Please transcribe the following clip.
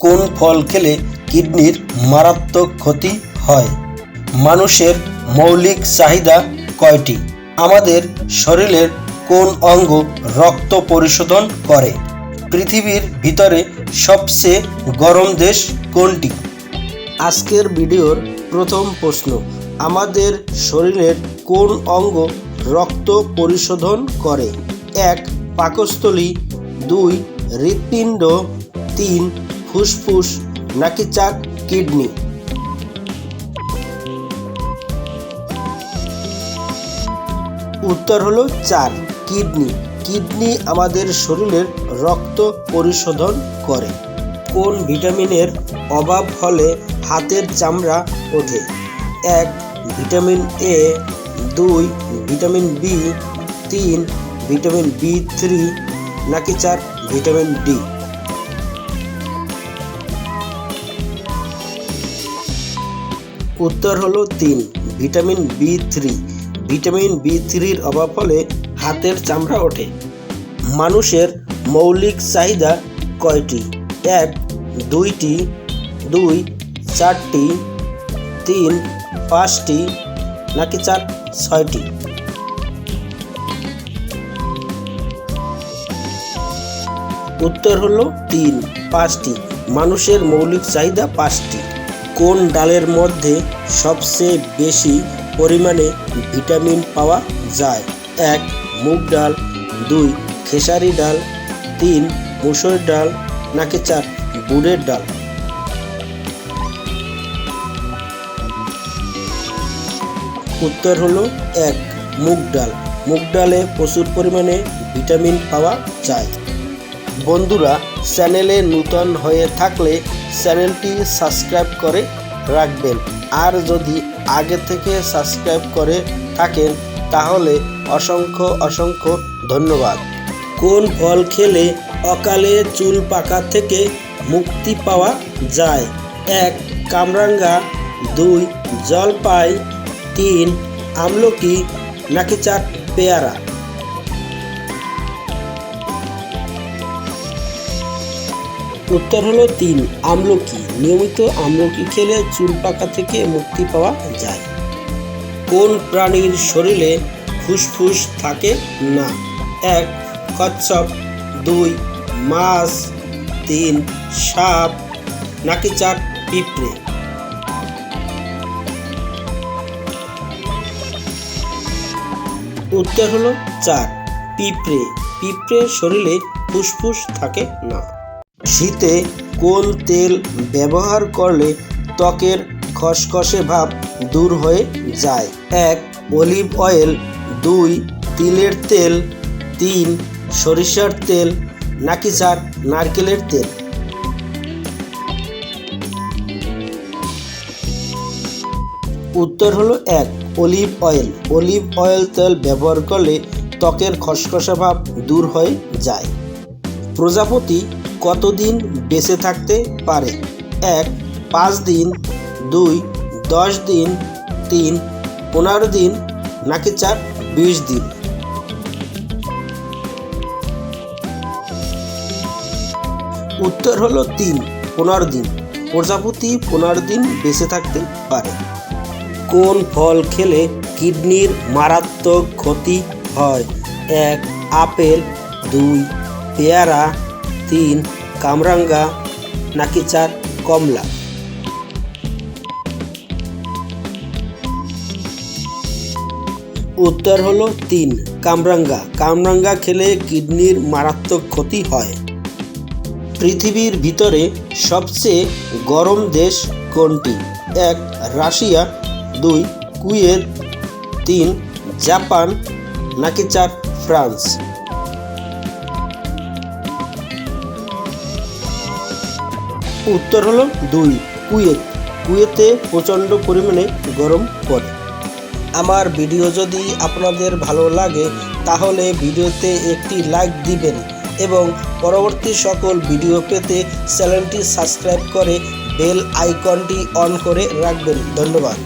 কোন ফল খেলে কিডনির মারাত্মক ক্ষতি হয়? মানুষের মৌলিক চাহিদা কয়টি? আমাদের শরীরের কোন অঙ্গ রক্ত পরিশোধন করে? পৃথিবীর ভিতরে সবচেয়ে গরম দেশ কোনটি? আজকের ভিডিওর প্রথম প্রশ্ন, আমাদের শরীরের কোন অঙ্গ রক্ত পরিশোধন করে? 1. পাকস্থলী, 2. হৃৎপিণ্ড, 3. ফুসফুস, নাকি 4. কিডনি? উত্তর হলো 4. কিডনি। কিডনি আমাদের শরীরের রক্ত পরিশোধন করে। কোন ভিটামিনের অভাব হলে হাতের চামড়া ওঠে? 1. Vitamin A, 2. Vitamin B, 3. Vitamin B3, নাকি 4. Vitamin D? উত্তর হলো 3. Vitamin B3। ভিটামিন B3-র অভাব হলে হাতের চামড়া ওঠে। মানুষের মৌলিক চাহিদা কয়টি? 1. 2টি, 2. 4টি, 3. 5টি, নাকি 4. 6টি? উত্তর হলো 3. 5টি। মানুষের মৌলিক চাহিদা 5টি। কোন ডালের মধ্যে সবচেয়ে বেশি পরিমাণে ভিটামিন পাওয়া যায়? 1. মুগ ডাল, 2. খেসারি ডাল, 3. মসুর ডাল, নাকি 4. বুটের ডাল? উত্তর হলো 1. মুগ ডাল। মুগ ডালে প্রচুর পরিমাণে ভিটামিন পাওয়া যায়। বন্ধুরা, চ্যানেলে নতুন হয়ে থাকলে চ্যানেলটি সাবস্ক্রাইব করে রাখবেন, আর যদি আগে থেকে সাবস্ক্রাইব করে থাকেন তাহলে অসংখ্য ধন্যবাদ। কোন ফল খেলে অকালে চুল পাকা থেকে মুক্তি পাওয়া যায়? 1. কামরাঙ্গা, 2. জলপাই, 3. আমলকি, নাকি 4. পেয়ারা? উত্তর হলো 3. আমলকি। নিয়মিত আমলকি খেলে চুল পাকা থেকে মুক্তি পাওয়া যায়। কোন প্রাণীর শরীরে ফুসফুস থাকে না? 1. কচ্ছপ, 2. মাছ, 3. সাপ, নাকি 4. পিঁপড়ে? উত্তর হলো 4. পিঁপড়ে। পিঁপড়ের শরীরে ফুসফুস থাকে না। শীতে কোন তেল ব্যবহার করলে ত্বকের খসখসে ভাব দূর হয়ে যায়? 1. Olive oil, 2. তিলের তেল, 3. সরিষার তেল, নাকি 4. নারকেলের তেল? উত্তর হলো 1. Olive oil. অলিভ অয়েল তেল ব্যবহার করলে ত্বকের খসখসে ভাব দূর হয়ে যায়। প্রজাপতি কতদিন বেঁচে থাকতে পারে? 1. 5 দিন, 2. 10 দিন, 3. 15 দিন, নাকি 4. 20 দিন? উত্তর হলো 3. 15 দিন। প্রজাপতি 15 দিন বেঁচে থাকতে পারে। কোন ফল খেলে কিডনির মারাত্মক ক্ষতি হয়? 1. আপেল, 2. পেয়ারা, 3. কামরাঙ্গা, নাকি 4. কমলা? উত্তর হলো 3. কামরাঙ্গা। কামরাঙ্গা খেলে কিডনির মারাত্মক ক্ষতি হয়। পৃথিবীর ভিতরে সবচেয়ে গরম দেশ কোনটি? 1. রাশিয়া, 2. কুয়েত, 3. জাপান, নাকি 4. ফ্রান্স? উত্তর হলো 2. কুয়েত। কুয়েতে প্রচণ্ড পরিমাণে গরম পড়ে। আমার ভিডিও যদি আপনাদের ভালো লাগে তাহলে ভিডিওতে একটি লাইক দিবেন এবং পরবর্তী সকল ভিডিও পেতে চ্যানেলটি সাবস্ক্রাইব করে বেল আইকনটি অন করে রাখবেন। ধন্যবাদ।